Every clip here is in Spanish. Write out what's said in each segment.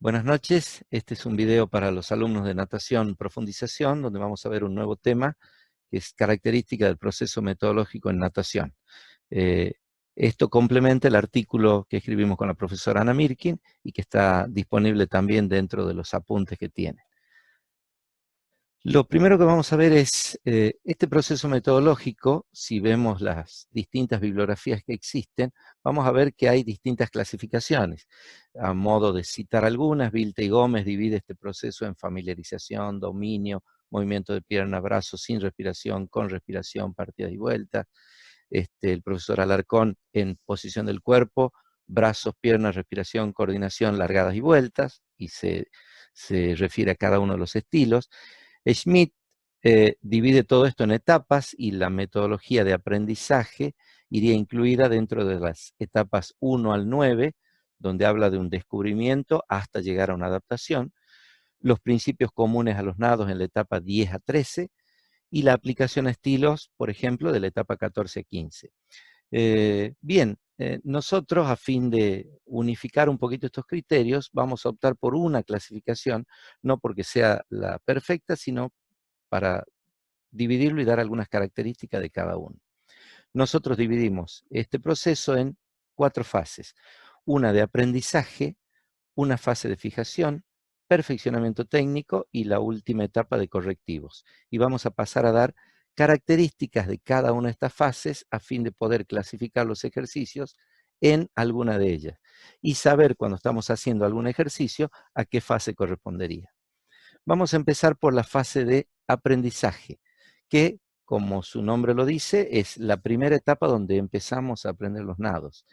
Buenas noches, este es un video para los alumnos de natación profundización, donde vamos a ver un nuevo tema que es característica del proceso metodológico en natación. Eh, Esto complementa el artículo que escribimos con la profesora Ana Mirkin y que está disponible también dentro de los apuntes que tiene. Lo primero que vamos a ver es este proceso metodológico. Si vemos las distintas bibliografías que existen, vamos a ver que hay distintas clasificaciones. A modo de citar algunas, Vilte y Gómez divide este proceso en familiarización, dominio, movimiento de pierna, brazos sin respiración, con respiración, partidas y vueltas. El profesor Alarcón en posición del cuerpo, brazos, piernas, respiración, coordinación, largadas y vueltas, y se refiere a cada uno de los estilos. Schmidt divide todo esto en etapas y la metodología de aprendizaje iría incluida dentro de las etapas 1 al 9, donde habla de un descubrimiento hasta llegar a una adaptación, los principios comunes a los nados en la etapa 10 a 13 y la aplicación a estilos, por ejemplo, de la etapa 14 a 15. Nosotros, a fin de unificar un poquito estos criterios, vamos a optar por una clasificación, no porque sea la perfecta, sino para dividirlo y dar algunas características de cada uno. Nosotros dividimos este proceso en 4 fases. Una de aprendizaje, una fase de fijación, perfeccionamiento técnico y la última etapa de correctivos. Y vamos a pasar a dar características de cada una de estas fases a fin de poder clasificar los ejercicios en alguna de ellas y saber cuando estamos haciendo algún ejercicio a qué fase correspondería. Vamos a empezar por la fase de aprendizaje, que, como su nombre lo dice, es la primera etapa donde empezamos a aprender los nados.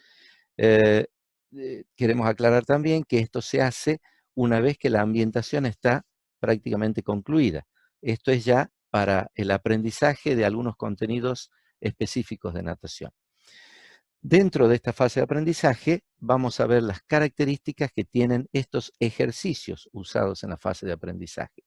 Queremos aclarar también que esto se hace una vez que la ambientación está prácticamente concluida. Esto es ya para el aprendizaje de algunos contenidos específicos de natación. Dentro de esta fase de aprendizaje vamos a ver las características que tienen estos ejercicios usados en la fase de aprendizaje.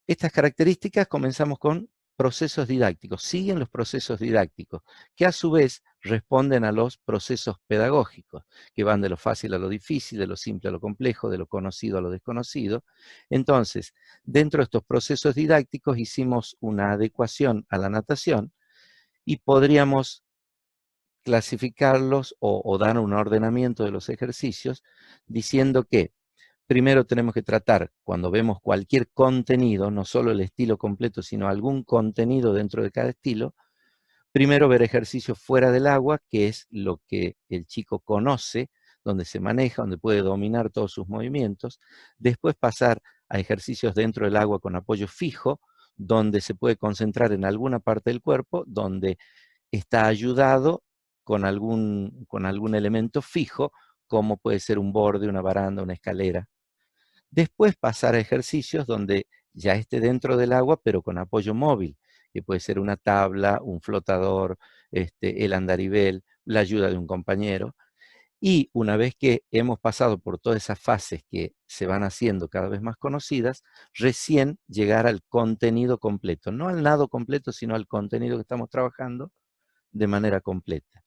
Estas características comenzamos con procesos didácticos, siguen los procesos didácticos, que a su vez responden a los procesos pedagógicos, que van de lo fácil a lo difícil, de lo simple a lo complejo, de lo conocido a lo desconocido. Entonces, dentro de estos procesos didácticos hicimos una adecuación a la natación y podríamos clasificarlos o dar un ordenamiento de los ejercicios diciendo que primero tenemos que tratar, cuando vemos cualquier contenido, no solo el estilo completo, sino algún contenido dentro de cada estilo, primero ver ejercicios fuera del agua, que es lo que el chico conoce, donde se maneja, donde puede dominar todos sus movimientos. Después pasar a ejercicios dentro del agua con apoyo fijo, donde se puede concentrar en alguna parte del cuerpo, donde está ayudado con algún elemento fijo, como puede ser un borde, una baranda, una escalera. Después pasar a ejercicios donde ya esté dentro del agua, pero con apoyo móvil, que puede ser una tabla, un flotador, el andarivel, la ayuda de un compañero. Y una vez que hemos pasado por todas esas fases que se van haciendo cada vez más conocidas, recién llegar al contenido completo, no al nado completo, sino al contenido que estamos trabajando de manera completa.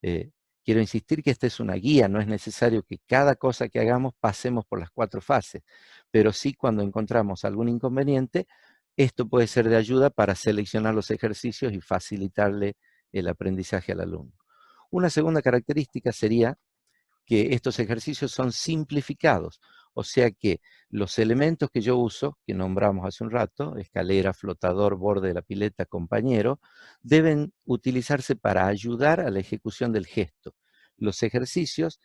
Eh, Quiero insistir que esta es una guía, no es necesario que cada cosa que hagamos pasemos por las 4 fases, pero sí cuando encontramos algún inconveniente, esto puede ser de ayuda para seleccionar los ejercicios y facilitarle el aprendizaje al alumno. Una segunda característica sería que estos ejercicios son simplificados, o sea que los elementos que yo uso, que nombramos hace un rato, escalera, flotador, borde de la pileta, compañero, deben utilizarse para ayudar a la ejecución del gesto. Los ejercicios,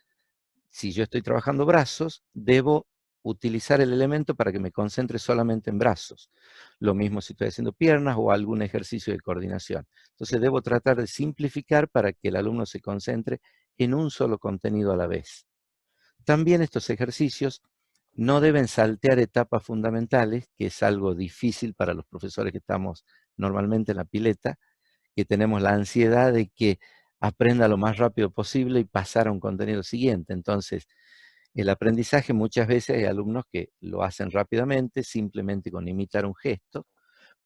si yo estoy trabajando brazos, debo utilizar el elemento para que me concentre solamente en brazos. Lo mismo si estoy haciendo piernas o algún ejercicio de coordinación. Entonces debo tratar de simplificar para que el alumno se concentre en un solo contenido a la vez. También estos ejercicios no deben saltear etapas fundamentales, que es algo difícil para los profesores que estamos normalmente en la pileta, que tenemos la ansiedad de que aprenda lo más rápido posible y pasar a un contenido siguiente. Entonces, el aprendizaje muchas veces hay alumnos que lo hacen rápidamente, simplemente con imitar un gesto,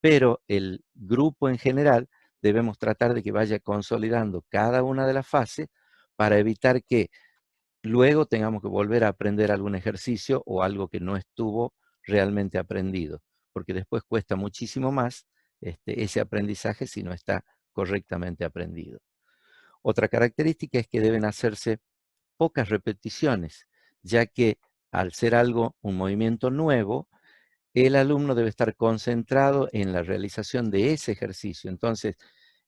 pero el grupo en general debemos tratar de que vaya consolidando cada una de las fases para evitar que luego tengamos que volver a aprender algún ejercicio o algo que no estuvo realmente aprendido, porque después cuesta muchísimo más ese aprendizaje si no está correctamente aprendido. Otra característica es que deben hacerse pocas repeticiones, ya que al ser algo, un movimiento nuevo, el alumno debe estar concentrado en la realización de ese ejercicio. Entonces,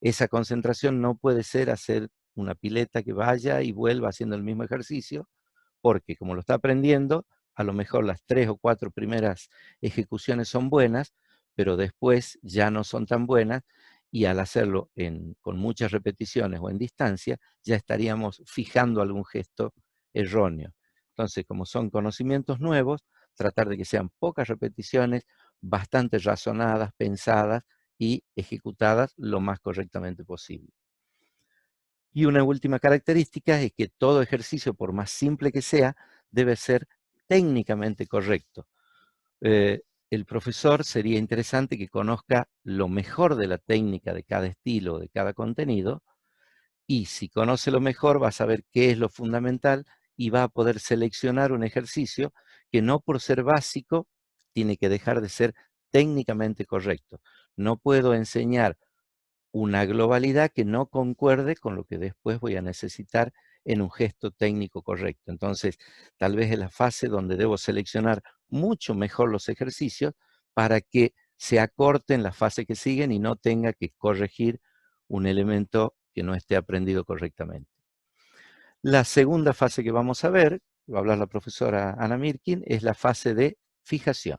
esa concentración no puede ser hacer una pileta que vaya y vuelva haciendo el mismo ejercicio, porque como lo está aprendiendo, a lo mejor las 3 o 4 primeras ejecuciones son buenas, pero después ya no son tan buenas, y al hacerlo con muchas repeticiones o en distancia, ya estaríamos fijando algún gesto erróneo. Entonces, como son conocimientos nuevos, tratar de que sean pocas repeticiones, bastante razonadas, pensadas y ejecutadas lo más correctamente posible. Y una última característica es que todo ejercicio, por más simple que sea, debe ser técnicamente correcto. El profesor sería interesante que conozca lo mejor de la técnica de cada estilo, de cada contenido, y si conoce lo mejor va a saber qué es lo fundamental y va a poder seleccionar un ejercicio que no por ser básico tiene que dejar de ser técnicamente correcto. No puedo enseñar una globalidad que no concuerde con lo que después voy a necesitar en un gesto técnico correcto. Entonces, tal vez es la fase donde debo seleccionar mucho mejor los ejercicios para que se acorten las fases que siguen y no tenga que corregir un elemento que no esté aprendido correctamente. La segunda fase que vamos a ver, va a hablar la profesora Ana Mirkin, es la fase de fijación.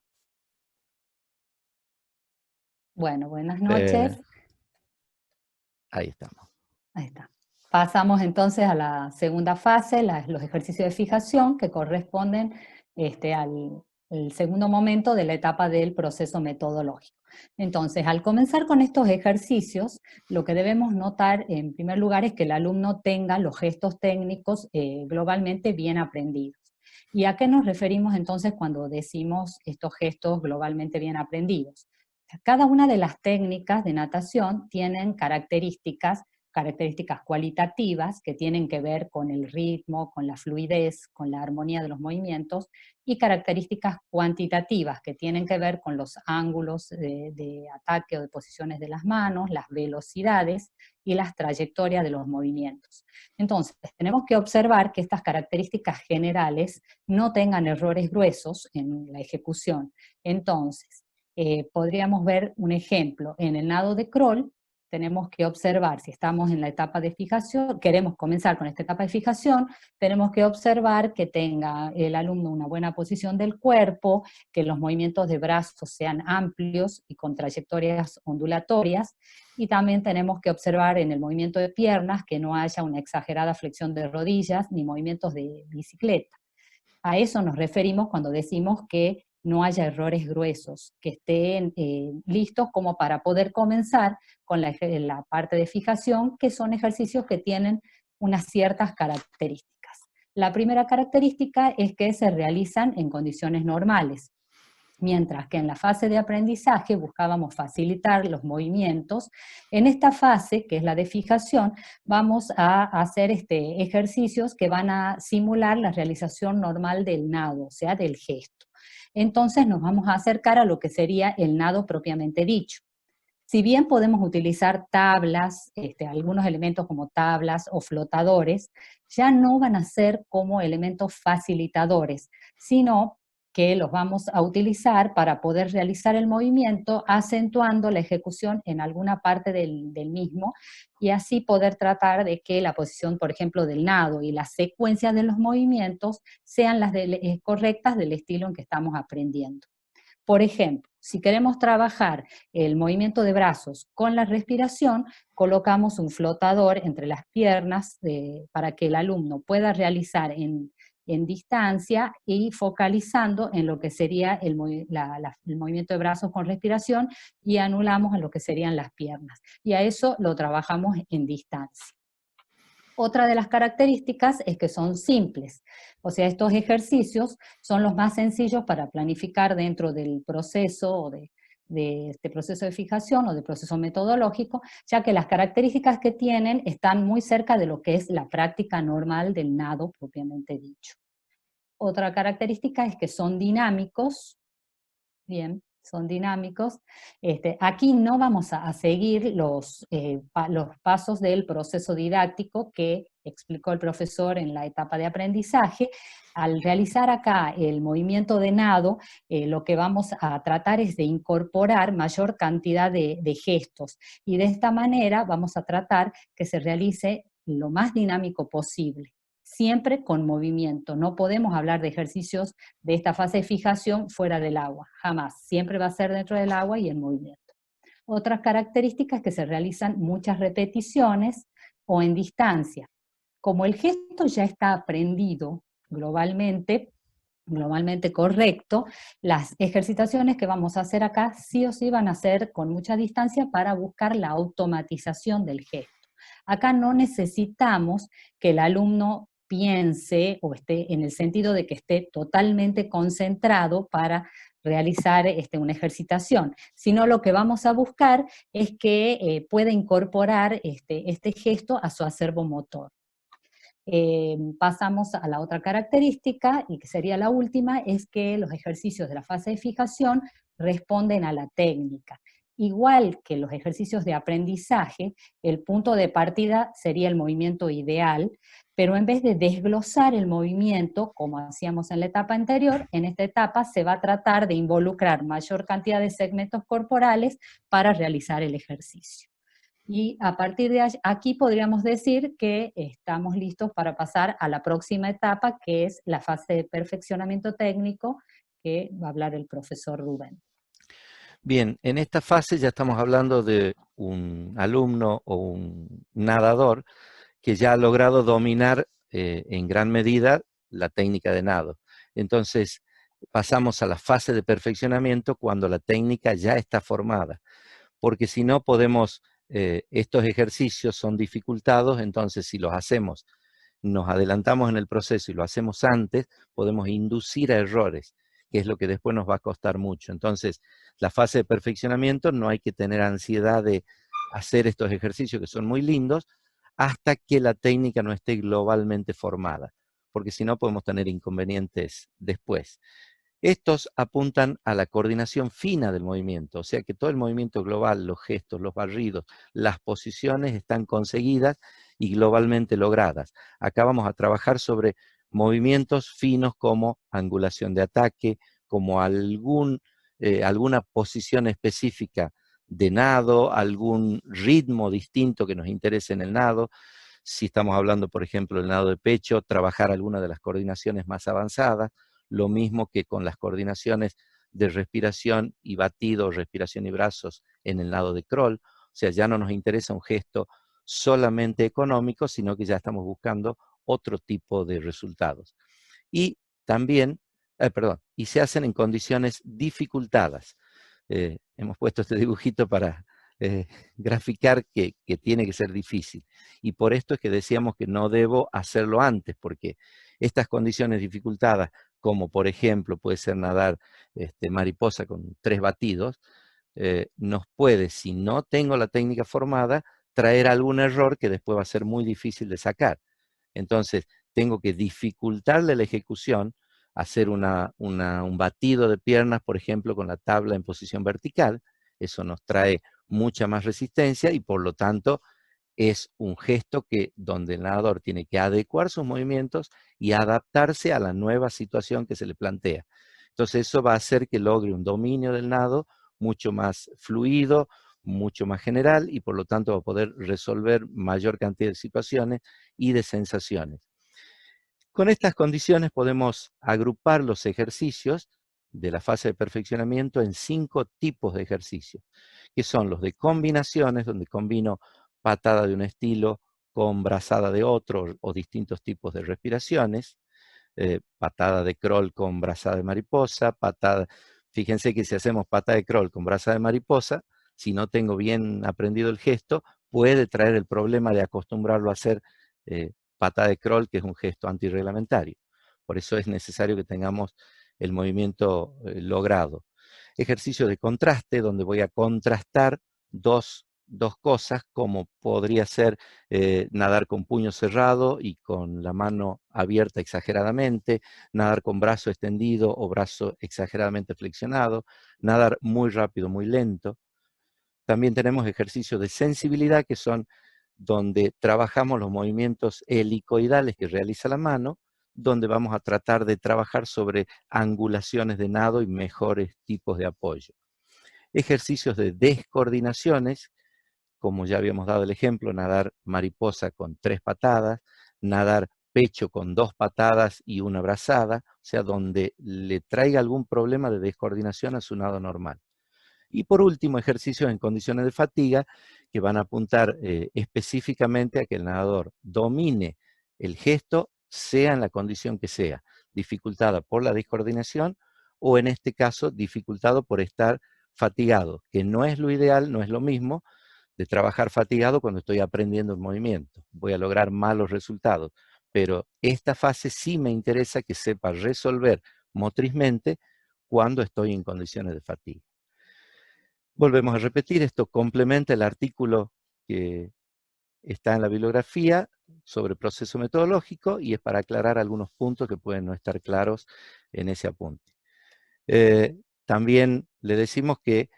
Bueno, buenas noches. Ahí estamos. Ahí está. Pasamos entonces a la segunda fase, los ejercicios de fijación que corresponden al segundo momento de la etapa del proceso metodológico. Entonces, al comenzar con estos ejercicios, lo que debemos notar en primer lugar es que el alumno tenga los gestos técnicos globalmente bien aprendidos. ¿Y a qué nos referimos entonces cuando decimos estos gestos globalmente bien aprendidos? Cada una de las técnicas de natación tienen características cualitativas que tienen que ver con el ritmo, con la fluidez, con la armonía de los movimientos, y características cuantitativas que tienen que ver con los ángulos de ataque o de posiciones de las manos, las velocidades y las trayectorias de los movimientos. Entonces, tenemos que observar que estas características generales no tengan errores gruesos en la ejecución. Entonces, podríamos ver un ejemplo en el nado de crawl. Tenemos que observar, si estamos en la etapa de fijación, queremos comenzar con esta etapa de fijación, tenemos que observar que tenga el alumno una buena posición del cuerpo, que los movimientos de brazos sean amplios y con trayectorias ondulatorias, y también tenemos que observar en el movimiento de piernas que no haya una exagerada flexión de rodillas ni movimientos de bicicleta. A eso nos referimos cuando decimos que no haya errores gruesos, que estén listos como para poder comenzar con la parte de fijación, que son ejercicios que tienen unas ciertas características. La primera característica es que se realizan en condiciones normales, mientras que en la fase de aprendizaje buscábamos facilitar los movimientos. En esta fase, que es la de fijación, vamos a hacer ejercicios que van a simular la realización normal del nado, o sea, del gesto. Entonces nos vamos a acercar a lo que sería el nado propiamente dicho. Si bien podemos utilizar tablas, algunos elementos como tablas o flotadores, ya no van a ser como elementos facilitadores, sino que los vamos a utilizar para poder realizar el movimiento, acentuando la ejecución en alguna parte del mismo, y así poder tratar de que la posición, por ejemplo, del nado y la secuencia de los movimientos sean las correctas del estilo en que estamos aprendiendo. Por ejemplo, si queremos trabajar el movimiento de brazos con la respiración, colocamos un flotador entre las piernas para que el alumno pueda realizar en distancia y focalizando en lo que sería el movimiento de brazos con respiración, y anulamos en lo que serían las piernas. Y a eso lo trabajamos en distancia. Otra de las características es que son simples, o sea, estos ejercicios son los más sencillos para planificar dentro del proceso de este proceso de fijación o de proceso metodológico, ya que las características que tienen están muy cerca de lo que es la práctica normal del nado propiamente dicho. Otra característica es que son dinámicos, bien, son dinámicos. Aquí no vamos a seguir los pasos del proceso didáctico que explicó el profesor en la etapa de aprendizaje. Al realizar acá el movimiento de nado, lo que vamos a tratar es de incorporar mayor cantidad de gestos, y de esta manera vamos a tratar que se realice lo más dinámico posible, siempre con movimiento. No podemos hablar de ejercicios de esta fase de fijación fuera del agua, jamás. Siempre va a ser dentro del agua y en movimiento. Otras características es que se realizan muchas repeticiones o en distancia. Como el gesto ya está aprendido globalmente correcto, las ejercitaciones que vamos a hacer acá sí o sí van a ser con mucha distancia para buscar la automatización del gesto. Acá no necesitamos que el alumno piense o esté en el sentido de que esté totalmente concentrado para realizar una ejercitación, sino lo que vamos a buscar es que pueda incorporar este gesto a su acervo motor. Pasamos a la otra característica, y que sería la última, es que los ejercicios de la fase de fijación responden a la técnica. Igual que los ejercicios de aprendizaje, el punto de partida sería el movimiento ideal, pero en vez de desglosar el movimiento, como hacíamos en la etapa anterior, en esta etapa se va a tratar de involucrar mayor cantidad de segmentos corporales para realizar el ejercicio. Y a partir de aquí podríamos decir que estamos listos para pasar a la próxima etapa, que es la fase de perfeccionamiento técnico, que va a hablar el profesor Rubén. Bien, en esta fase ya estamos hablando de un alumno o un nadador que ya ha logrado dominar en gran medida la técnica de nado. Entonces, pasamos a la fase de perfeccionamiento cuando la técnica ya está formada, porque si no podemos, estos ejercicios son dificultados, entonces si los hacemos, nos adelantamos en el proceso y lo hacemos antes, podemos inducir a errores, que es lo que después nos va a costar mucho. Entonces, la fase de perfeccionamiento no hay que tener ansiedad de hacer estos ejercicios que son muy lindos hasta que la técnica no esté globalmente formada, porque si no podemos tener inconvenientes después. Estos apuntan a la coordinación fina del movimiento, o sea que todo el movimiento global, los gestos, los barridos, las posiciones están conseguidas y globalmente logradas. Acá vamos a trabajar sobre movimientos finos como angulación de ataque, como alguna posición específica de nado, algún ritmo distinto que nos interese en el nado. Si estamos hablando, por ejemplo, del nado de pecho, trabajar alguna de las coordinaciones más avanzadas, lo mismo que con las coordinaciones de respiración y batido, respiración y brazos en el nado de crawl. O sea, ya no nos interesa un gesto solamente económico, sino que ya estamos buscando otro tipo de resultados. Y también, y se hacen en condiciones dificultadas. Hemos puesto este dibujito para graficar que tiene que ser difícil. Y por esto es que decíamos que no debo hacerlo antes, porque estas condiciones dificultadas, como por ejemplo puede ser nadar mariposa con 3 batidos, nos puede, si no tengo la técnica formada, traer algún error que después va a ser muy difícil de sacar. Entonces, tengo que dificultarle la ejecución, hacer un batido de piernas, por ejemplo, con la tabla en posición vertical. Eso nos trae mucha más resistencia y por lo tanto es un gesto donde el nadador tiene que adecuar sus movimientos y adaptarse a la nueva situación que se le plantea. Entonces eso va a hacer que logre un dominio del nado mucho más fluido, mucho más general y por lo tanto va a poder resolver mayor cantidad de situaciones y de sensaciones. Con estas condiciones podemos agrupar los ejercicios de la fase de perfeccionamiento en 5 tipos de ejercicios, que son los de combinaciones, donde combino patada de un estilo con brazada de otro o distintos tipos de respiraciones, patada de crawl con brazada de mariposa, fíjense que si hacemos patada de crawl con brazada de mariposa, si no tengo bien aprendido el gesto, puede traer el problema de acostumbrarlo a hacer patada de crawl, que es un gesto antirreglamentario. Por eso es necesario que tengamos el movimiento logrado. Ejercicio de contraste, donde voy a contrastar dos cosas, como podría ser nadar con puño cerrado y con la mano abierta exageradamente, nadar con brazo extendido o brazo exageradamente flexionado, nadar muy rápido, muy lento. También tenemos ejercicios de sensibilidad, que son donde trabajamos los movimientos helicoidales que realiza la mano, donde vamos a tratar de trabajar sobre angulaciones de nado y mejores tipos de apoyo. Ejercicios de descoordinaciones, como ya habíamos dado el ejemplo, nadar mariposa con 3 patadas, nadar pecho con 2 patadas y una brazada, o sea, donde le traiga algún problema de descoordinación a su nado normal. Y por último, ejercicios en condiciones de fatiga que van a apuntar específicamente a que el nadador domine el gesto, sea en la condición que sea, dificultada por la descoordinación o en este caso dificultado por estar fatigado, que no es lo ideal, no es lo mismo de trabajar fatigado cuando estoy aprendiendo el movimiento. Voy a lograr malos resultados, pero esta fase sí me interesa que sepa resolver motrizmente cuando estoy en condiciones de fatiga. Volvemos a repetir, esto complementa el artículo que está en la bibliografía sobre proceso metodológico y es para aclarar algunos puntos que pueden no estar claros en ese apunte. También le decimos que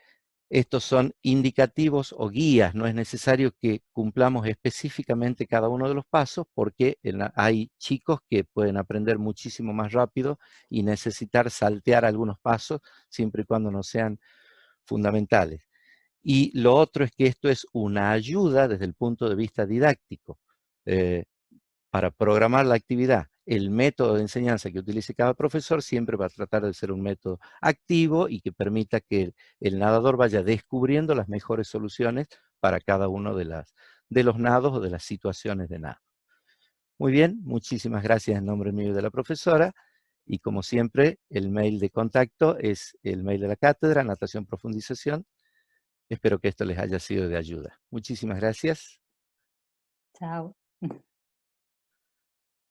estos son indicativos o guías, no es necesario que cumplamos específicamente cada uno de los pasos porque hay chicos que pueden aprender muchísimo más rápido y necesitar saltear algunos pasos siempre y cuando no sean fundamentales. Y lo otro es que esto es una ayuda desde el punto de vista didáctico para programar la actividad. El método de enseñanza que utilice cada profesor siempre va a tratar de ser un método activo y que permita que el nadador vaya descubriendo las mejores soluciones para cada uno de los nados o de las situaciones de nado. Muy bien, muchísimas gracias en nombre mío y de la profesora. Y como siempre, el mail de contacto es el mail de la cátedra, Natación Profundización. Espero que esto les haya sido de ayuda. Muchísimas gracias. Chao.